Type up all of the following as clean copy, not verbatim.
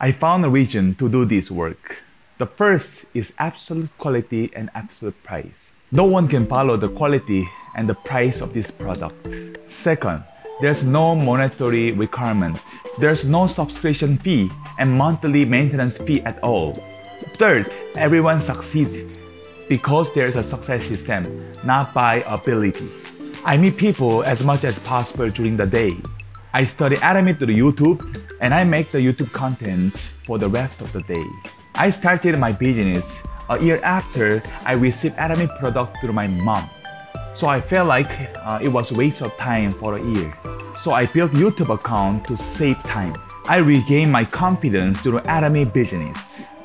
I found a reason to do this work. The first is absolute quality and absolute price. No one can follow the quality and the price of this product. Second, there's no monetary requirement. There's no subscription fee and monthly maintenance fee at all. Third, everyone succeeds because there's a success system, not by ability. I meet people as much as possible during the day. I study Atomy through YouTube and I make the YouTube content for the rest of the day. I started my business a year after I received Atomy product through my mom. So I felt like it was a waste of time for a year. So I built YouTube account to save time. I regained my confidence through Atomy business.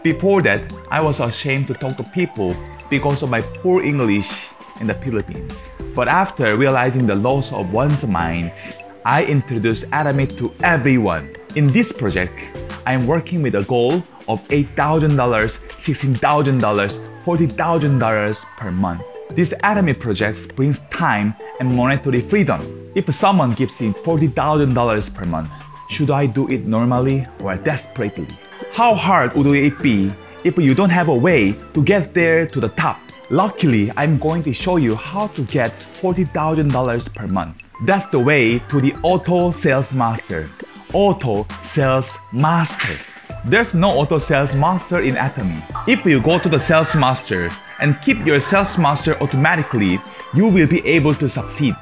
Before that, I was ashamed to talk to people because of my poor English in the Philippines. But after realizing the loss of one's mind, I introduced Atomy to everyone. In this project, I am working with a goal of $8,000, $16,000, $40,000 per month. This Atomy project brings time and monetary freedom. If someone gives me $40,000 per month, should I do it normally or desperately? How hard would it be if you don't have a way to get there to the top? Luckily, I'm going to show you how to get $40,000 per month. That's the way to the Auto Sales Master. Auto Sales Master. There's no Auto Sales Master in Atomy. If you go to the Sales Master and keep your Sales Master automatically, you will be able to succeed.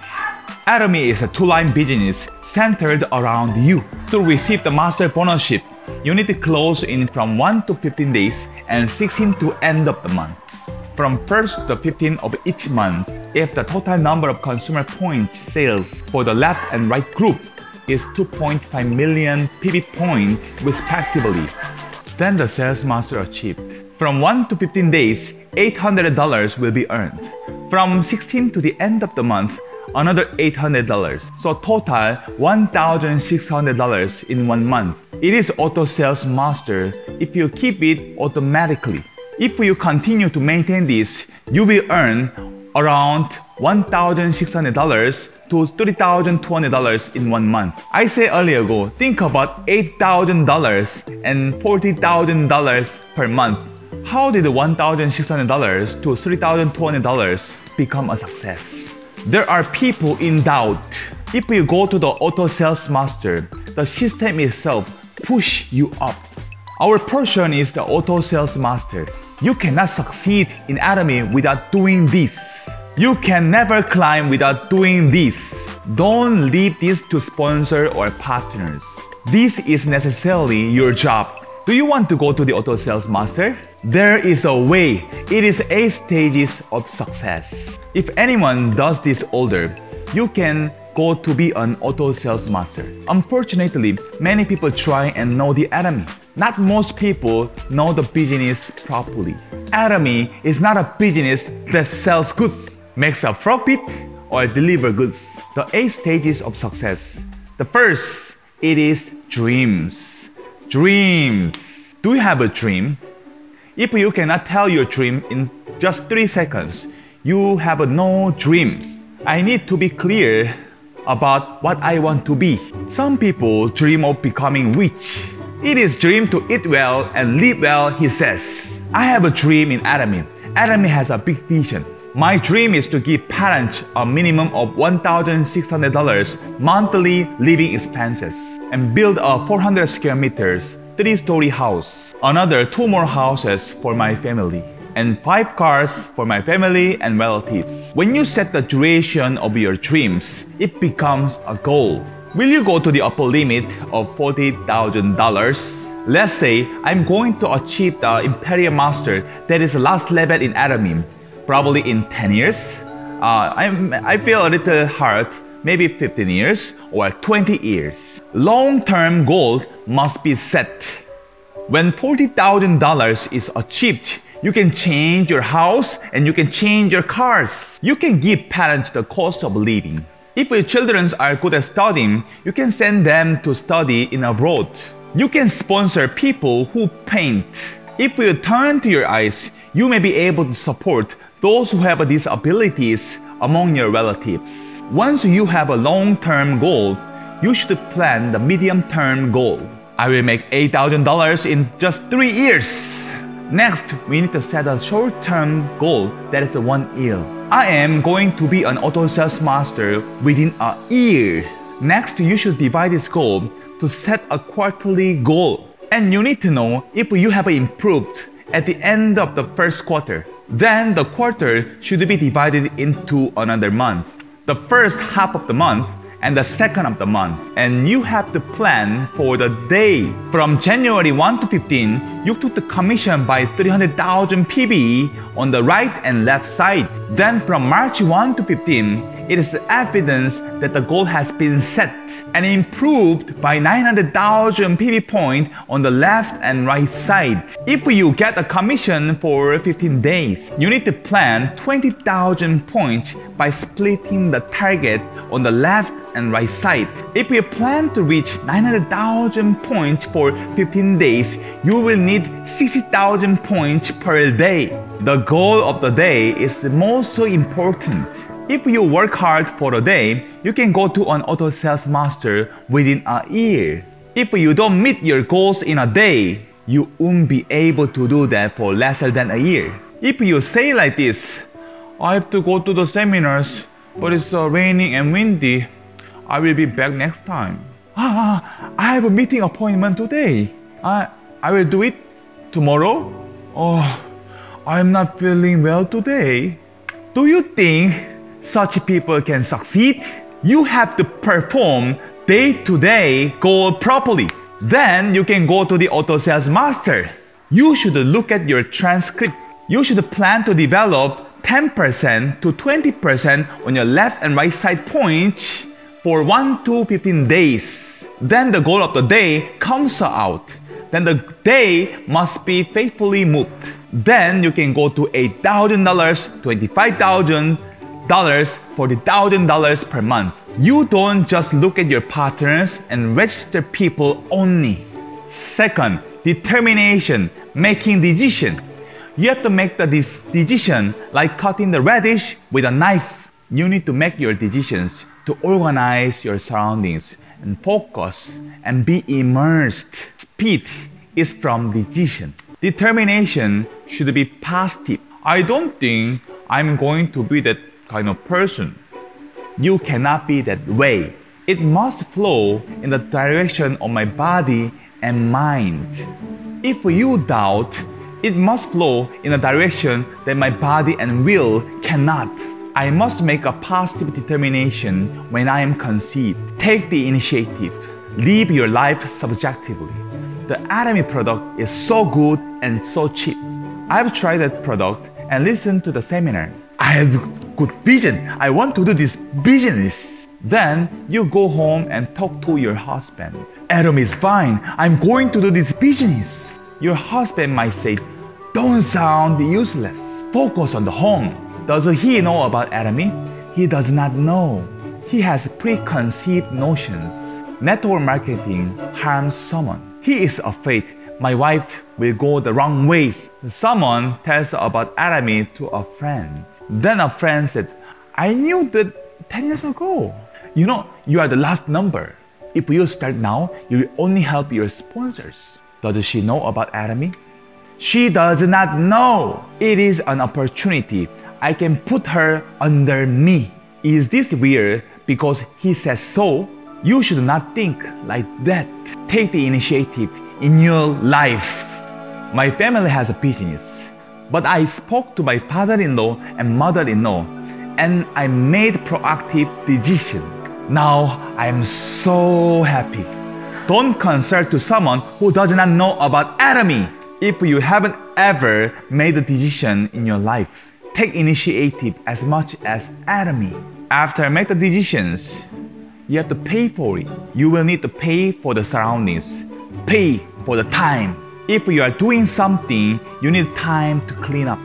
Atomy is a two-line business centered around you. To receive the Master Bonusship, you need to close in from 1 to 15 days and 16 to end of the month. From 1st to 15th of each month, if the total number of consumer point sales for the left and right group is 2.5 million PV points respectively, then the Sales Master achieved. From 1 to 15 days, $800 will be earned. From 16 to the end of the month, another $800. So total $1,600 in 1 month. It is Auto Sales Master if you keep it automatically. If you continue to maintain this, you will earn around $1,600 to $30,200 in 1 month. I said earlier ago, think about $8,000 and $40,000 per month. How did $1,600 to $30,200 become a success? There are people in doubt. If you go to the Auto Sales Master, the system itself push you up. Our portion is the Auto Sales Master. You cannot succeed in Atomy without doing this. You can never climb without doing this. Don't leave this to sponsor or partners. This is necessarily your job. Do you want to go to the Auto Sales Master? There is a way. It is 8 stages of success. If anyone does this older, you can go to be an Auto Sales Master. Unfortunately, many people try and know the Atomy. Not most people know the business properly. Atomy is not a business that sells goods, makes a profit, or deliver goods. The 8 stages of success. The first, it is dreams. Dreams. Do you have a dream? If you cannot tell your dream in just 3 seconds, you have no dreams. I need to be clear about what I want to be. Some people dream of becoming rich. It is dream to eat well and live well, he says. I have a dream in Atomy. Atomy has a big vision. My dream is to give parents a minimum of $1,600 monthly living expenses and build a 400 square meters, 3-story house, another 2 more houses for my family, and 5 cars for my family and relatives. When you set the duration of your dreams, it becomes a goal. Will you go to the upper limit of $40,000? Let's say I'm going to achieve the Imperial Master, that is the last level in Atomy, probably in 10 years. I feel a little hard, maybe 15 years or 20 years. Long-term goal must be set. When $40,000 is achieved, you can change your house and you can change your cars. You can give parents the cost of living. If your children are good at studying, you can send them to study in abroad. You can sponsor people who paint. If you turn to your eyes, you may be able to support those who have disabilities among your relatives. Once you have a long-term goal, you should plan the medium-term goal. I will make $8,000 in just 3 years. Next, we need to set a short-term goal that is 1 year. I am going to be an auto sales master within a year. Next, you should divide this goal to set a quarterly goal. And you need to know if you have improved at the end of the first quarter. Then the quarter should be divided into another month. The first half of the month and the second of the month. And you have to plan for the day. From January 1 to 15, you took the commission by 300,000 PB on the right and left side. Then from March 1 to 15, it is evidence that the goal has been set and improved by 900,000 PB point on the left and right side. If you get a commission for 15 days, you need to plan 20,000 points by splitting the target on the left and right side. If you plan to reach 900,000 points for 15 days, you will need 60,000 points per day. The goal of the day is the most important. If you work hard for a day, you can go to an auto sales master within a year. If you don't meet your goals in a day, you won't be able to do that for less than a year. If you say like this, I have to go to the seminars, but it's raining and windy. I will be back next time. I have a meeting appointment today. I will do it tomorrow. Oh, I'm not feeling well today. Do you think such people can succeed? You have to perform day-to-day goal properly. Then you can go to the auto sales master. You should look at your transcript. You should plan to develop 10% to 20% on your left and right side points for 1 to 15 days. Then the goal of the day comes out. Then the day must be faithfully moved. Then you can go to $8,000, $25,000, $40,000 per month. You don't just look at your patterns and register people only. Second, determination, making decision. You have to make the decision like cutting the radish with a knife. You need to make your decisions to organize your surroundings and focus and be immersed. Speed is from decision. Determination should be positive. I don't think I'm going to be that kind of person. You cannot be that way. It must flow in the direction of my body and mind. If you doubt, it must flow in a direction that my body and will cannot. I must make a positive determination when I am conceived. Take the initiative. Live your life subjectively. The Atomy product is so good and so cheap. I've tried that product and listened to the seminars. I have good vision. I want to do this business. Then you go home and talk to your husband. Atomy is fine. I'm going to do this business. Your husband might say, don't sound useless. Focus on the home. Does he know about Atomy? He does not know. He has preconceived notions. Network marketing harms someone. He is afraid my wife will go the wrong way. Someone tells about Atomy to a friend. Then a friend said, I knew that 10 years ago. You know, you are the last number. If you start now, you will only help your sponsors. Does she know about Atomy? She does not know. It is an opportunity. I can put her under me. Is this weird because he says so? You should not think like that. Take the initiative in your life. My family has a business, but I spoke to my father-in-law and mother-in-law, and I made proactive decision. Now I am so happy. Don't consult to someone who does not know about Atomy. If you haven't ever made a decision in your life, take initiative as much as Atomy. After make the decisions, you have to pay for it. You will need to pay for the surroundings, pay for the time. If you are doing something, you need time to clean up.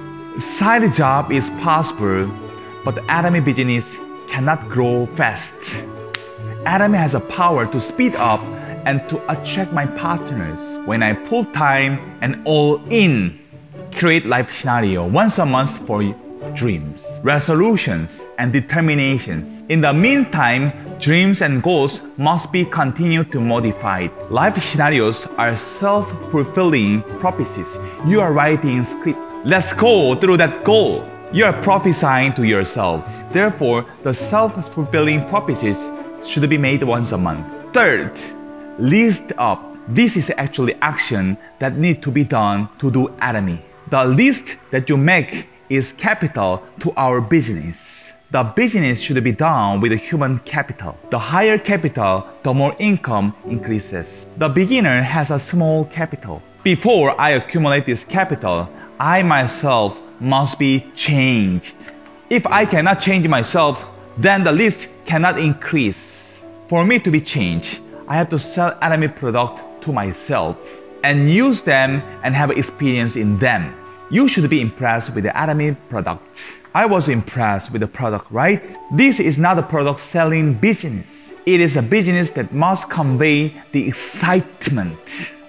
Side job is possible, but the Atomy business cannot grow fast. Atomy has a power to speed up and to attract my partners. When I pull time and all in, create life scenario once a month for dreams, resolutions, and determinations. In the meantime, dreams and goals must be continued to modified. Life scenarios are self-fulfilling prophecies. You are writing script. Let's go through that goal. You are prophesying to yourself. Therefore, the self-fulfilling prophecies should be made once a month. Third, list up. This is actually action that need to be done to do Atomy. The list that you make is capital to our business. The business should be done with human capital. The higher capital, the more income increases. The beginner has a small capital. Before I accumulate this capital, I myself must be changed. If I cannot change myself, then the list cannot increase. For me to be changed, I have to sell Atomy product to myself and use them and have experience in them. You should be impressed with the Atomy product. I was impressed with the product, right? This is not a product selling business. It is a business that must convey the excitement.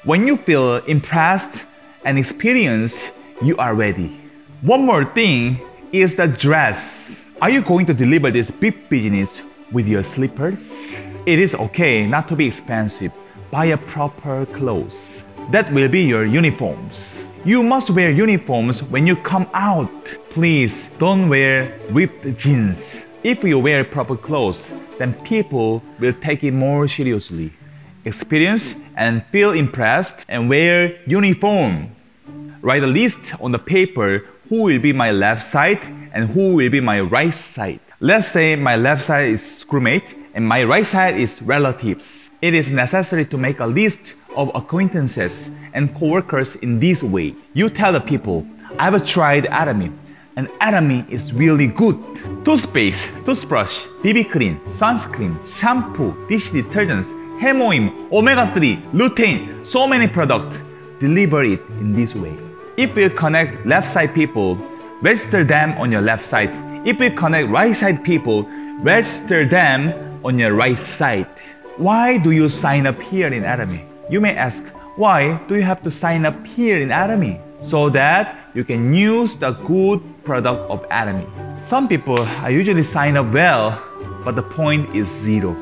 When you feel impressed and experienced, you are ready. One more thing is the dress. Are you going to deliver this big business with your slippers? It is okay not to be expensive. Buy a proper clothes. That will be your uniforms. You must wear uniforms when you come out. Please don't wear ripped jeans. If you wear proper clothes, then people will take it more seriously. Experience and feel impressed and wear uniform. Write a list on the paper who will be my left side and who will be my right side. Let's say my left side is schoolmate and my right side is relatives. It is necessary to make a list of acquaintances and co-workers in this way. You tell the people, I've tried Atomy, and Atomy is really good. Toothpaste, toothbrush, BB cream, sunscreen, shampoo, dish detergents, hair oil, omega-3, lutein, so many products. Deliver it in this way. If you connect left side people, register them on your left side. If you connect right side people, register them on your right side. Why do you sign up here in Atomy? You may ask, why do you have to sign up here in Atomy? So that you can use the good product of Atomy. Some people are usually sign up well, but the point is zero.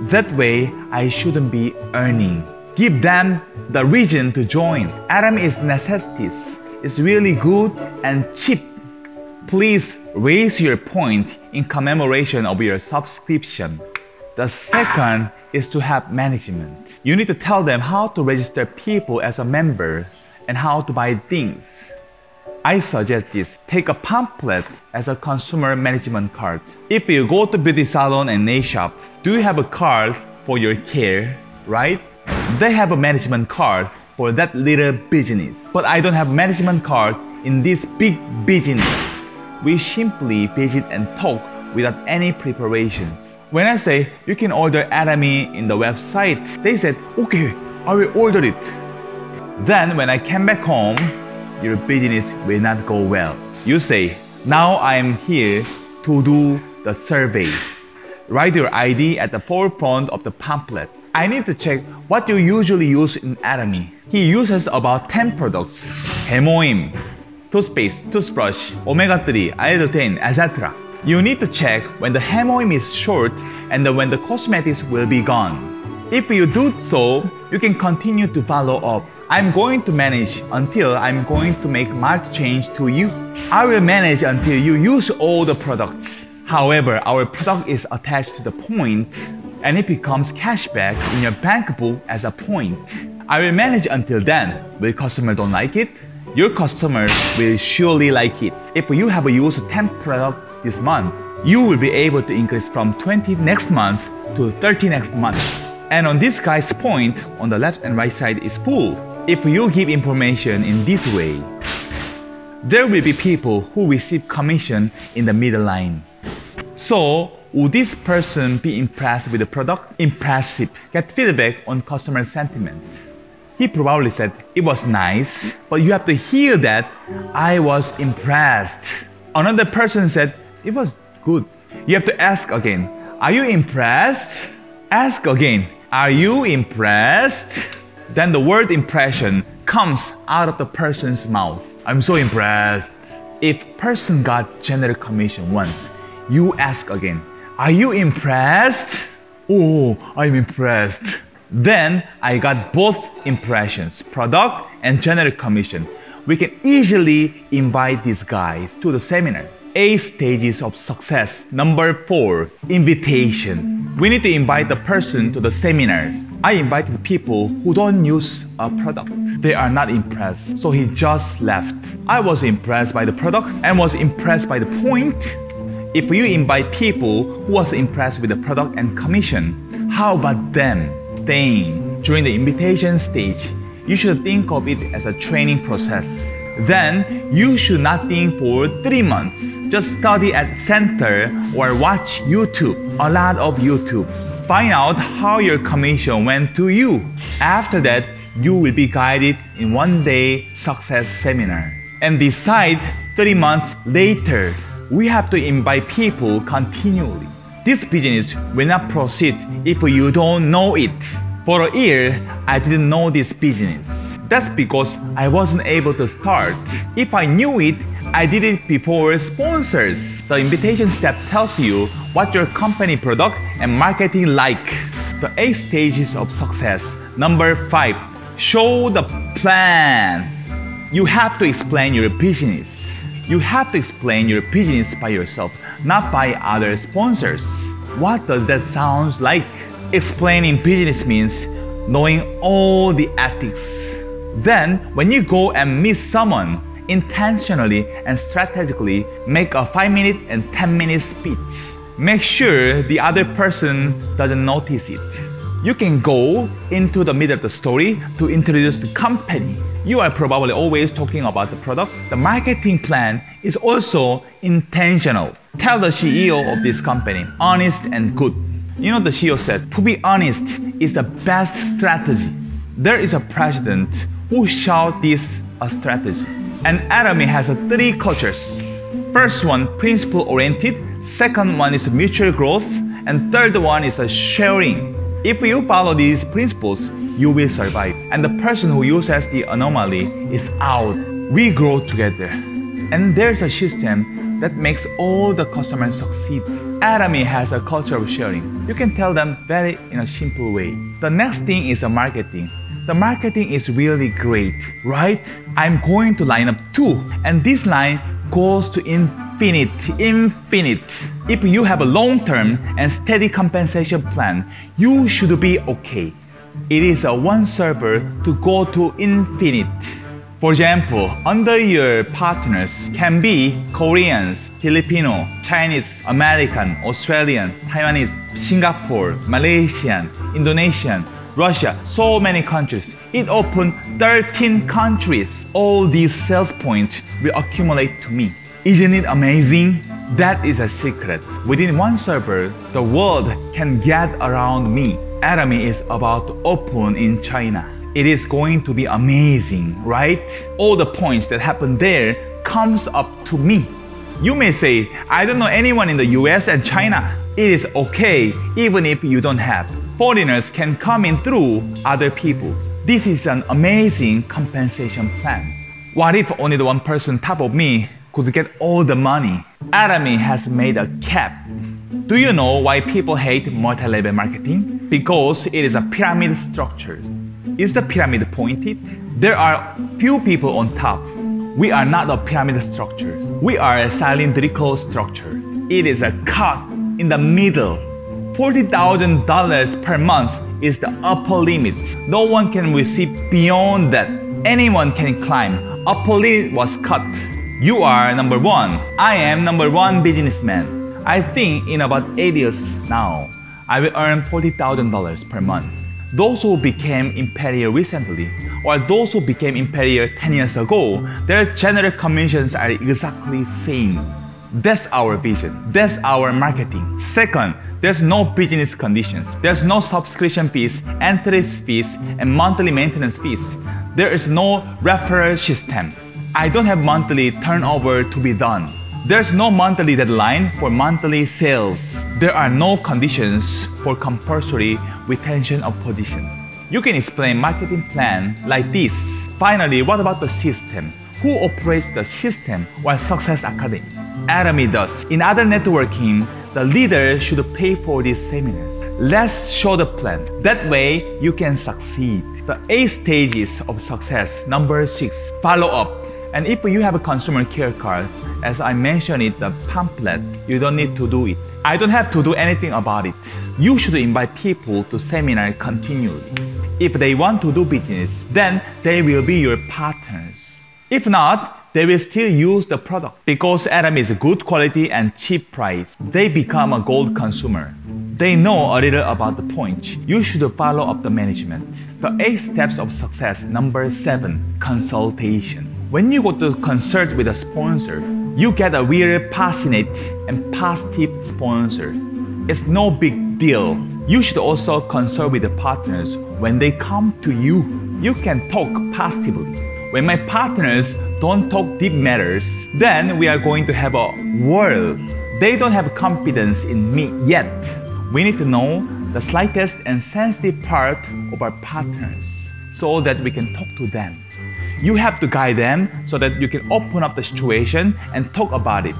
That way, I shouldn't be earning. Give them the reason to join. Atomy is necessities. It's really good and cheap. Please raise your point in commemoration of your subscription. The second is to have management. You need to tell them how to register people as a member and how to buy things. I suggest this. Take a pamphlet as a consumer management card. If you go to beauty salon and nail shop, do you have a card for your care, right? They have a management card for that little business. But I don't have a management card in this big business. We simply visit and talk without any preparations. When I say you can order Atomy in the website, they said, okay, I will order it. Then when I came back home, your business will not go well. You say, now I am here to do the survey. Write your ID at the forefront of the pamphlet. I need to check what you usually use in Atomy. He uses about 10 products. Hair oil, toothpaste, toothbrush, omega-3, iodine, etc. You need to check when the hair oil is short and when the cosmetics will be gone. If you do so, you can continue to follow up. I'm going to manage until I'm going to make marked change to you. I will manage until you use all the products. However, our product is attached to the point and it becomes cashback in your bank book as a point. I will manage until then. Will customer don't like it? Your customer will surely like it. If you have used 10 products this month, you will be able to increase from 20 next month to 30 next month. And on this guy's point, on the left and right side is full. If you give information in this way, there will be people who receive commission in the middle line. So, would this person be impressed with the product? Impressive. Get feedback on customer sentiment. He probably said, it was nice, but you have to hear that I was impressed. Another person said, it was good. You have to ask again, are you impressed? Ask again, are you impressed? Then the word impression comes out of the person's mouth. I'm so impressed. If person got general commission once, you ask again, are you impressed? Oh, I'm impressed. Then I got both impressions, product and general commission. We can easily invite these guys to the seminar. 8 stages of success. Number 4, invitation. We need to invite the person to the seminars. I invited people who don't use a product. They are not impressed, so he just left. I was impressed by the product and was impressed by the point. If you invite people who was impressed with the product and commission, how about them staying? During the invitation stage, you should think of it as a training process. Then, you should not think for 3 months. Just study at center or watch YouTube, a lot of YouTube. Find out how your commission went to you. After that, you will be guided in 1-day success seminar. And decide 3 months later, we have to invite people continually. This business will not proceed if you don't know it. For a year, I didn't know this business. That's because I wasn't able to start. If I knew it, I did it before sponsors. The invitation step tells you what your company product and marketing like. The 8 stages of success. Number 5, show the plan. You have to explain your business. You have to explain your business by yourself, not by other sponsors. What does that sound like? Explaining business means knowing all the ethics. Then, when you go and meet someone, intentionally and strategically make a 5-minute and 10-minute speech. Make sure the other person doesn't notice it. You can go into the middle of the story to introduce the company. You are probably always talking about the product. The marketing plan is also intentional. Tell the CEO of this company, honest and good. You know, the CEO said, to be honest is the best strategy. There is a president who shouts this a strategy. And Atomy has 3 cultures. First one, principle-oriented. Second one is mutual growth. And third one is sharing. If you follow these principles, you will survive. And the person who uses the anomaly is out. We grow together. And there's a system that makes all the customers succeed. Atomy has a culture of sharing. You can tell them very in a simple way. The next thing is marketing. The marketing is really great, right? I'm going to line up 2, and this line goes to infinite. If you have a long-term and steady compensation plan, you should be okay. It is a one server to go to infinite. For example, under your partners can be Koreans, Filipino, Chinese, American, Australian, Taiwanese, Singapore, Malaysian, Indonesian, Russia, so many countries. It opened 13 countries. All these sales points will accumulate to me. Isn't it amazing? That is a secret. Within one server, the world can get around me. Atomy is about to open in China. It is going to be amazing, right? All the points that happen there comes up to me. You may say, I don't know anyone in the US and China. It is okay, even if you don't have. Foreigners can come in through other people. This is an amazing compensation plan. What if only the one person top of me could get all the money? Atomy has made a cap. Do you know why people hate multi-level marketing? Because it is a pyramid structure. Is the pyramid pointed? There are few people on top. We are not a pyramid structure. We are a cylindrical structure. It is a cut in the middle. $40,000 per month is the upper limit. No one can receive beyond that. Anyone can climb. Upper limit was cut. You are number 1. I am number 1 businessman. I think in about 8 years now, I will earn $40,000 per month. Those who became imperial recently, or those who became imperial 10 years ago, their general commissions are exactly same. That's our vision. That's our marketing. Second, there's no business conditions. There's no subscription fees, entry fees, and monthly maintenance fees. There is no referral system. I don't have monthly turnover to be done. There's no monthly deadline for monthly sales. There are no conditions for compulsory retention of position. You can explain marketing plan like this. Finally, what about the system? Who operates the system or Success Academy? Atomy does. In other networking, the leader should pay for these seminars. Let's show the plan. That way, you can succeed. The 8 stages of success. Number 6, follow up. And if you have a consumer care card, as I mentioned in the pamphlet, you don't need to do it. I don't have to do anything about it. You should invite people to seminar continually. If they want to do business, then they will be your partners. If not, they will still use the product. Because Atomy is good quality and cheap price, they become a gold consumer. They know a little about the points. You should follow up the management. The 8 steps of success. Number 7, consultation. When you go to consult with a sponsor, you get a really passionate and positive sponsor. It's no big deal. You should also consult with the partners when they come to you. You can talk positively. When my partners don't talk deep matters, then we are going to have a war. They don't have confidence in me yet. We need to know the slightest and sensitive part of our partners so that we can talk to them. You have to guide them so that you can open up the situation and talk about it.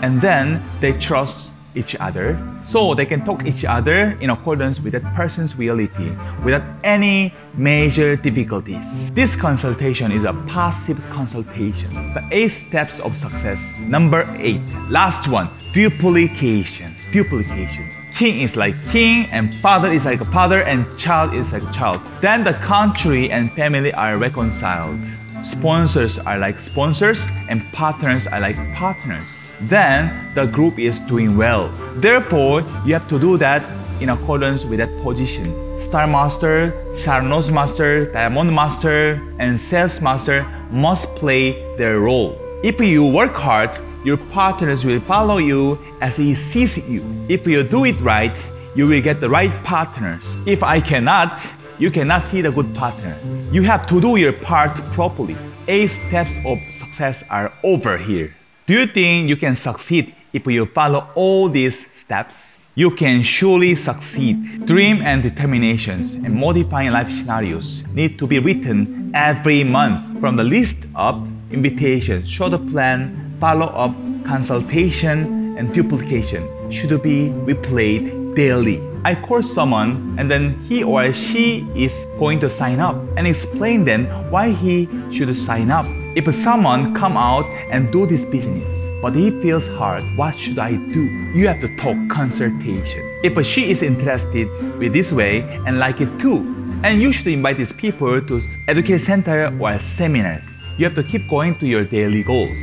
And then they trust each other so they can talk each other in accordance with that person's reality without any major difficulties. This consultation is a positive consultation. The 8 steps of success. Number 8, last one, duplication. Duplication. King is like king, and father is like a father, and child is like a child. Then the country and family are reconciled. Sponsors are like sponsors, and partners are like partners. Then the group is doing well. Therefore, you have to do that in accordance with that position. Star Master, Charnos Master, Diamond Master, and Sales Master must play their role. If you work hard, your partners will follow you as he sees you. If you do it right, you will get the right partner. If I cannot, you cannot see the good partner. You have to do your part properly. 8 steps of success are over here. Do you think you can succeed if you follow all these steps? You can surely succeed. Dream and determinations and modifying life scenarios need to be written every month. From the list of invitations, show the plan, follow-up, consultation, and duplication should be replayed daily. I call someone and then he or she is going to sign up and explain them why he should sign up. If someone come out and do this business, but he feels hard, what should I do? You have to talk consultation. If she is interested with this way and like it too, and you should invite these people to education center or seminars. You have to keep going to your daily goals.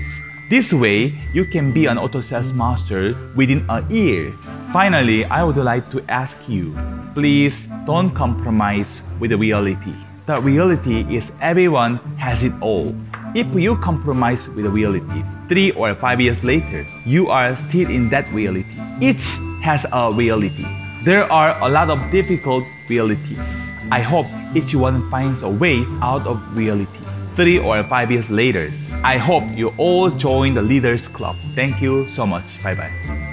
This way, you can be an auto sales master within a year. Finally, I would like to ask you, please don't compromise with the reality. The reality is everyone has it all. If you compromise with the reality, 3 or 5 years later, you are still in that reality. Each has a reality. There are a lot of difficult realities. I hope each one finds a way out of reality. 3 or 5 years later, I hope you all join the Leaders Club. Thank you so much. Bye-bye.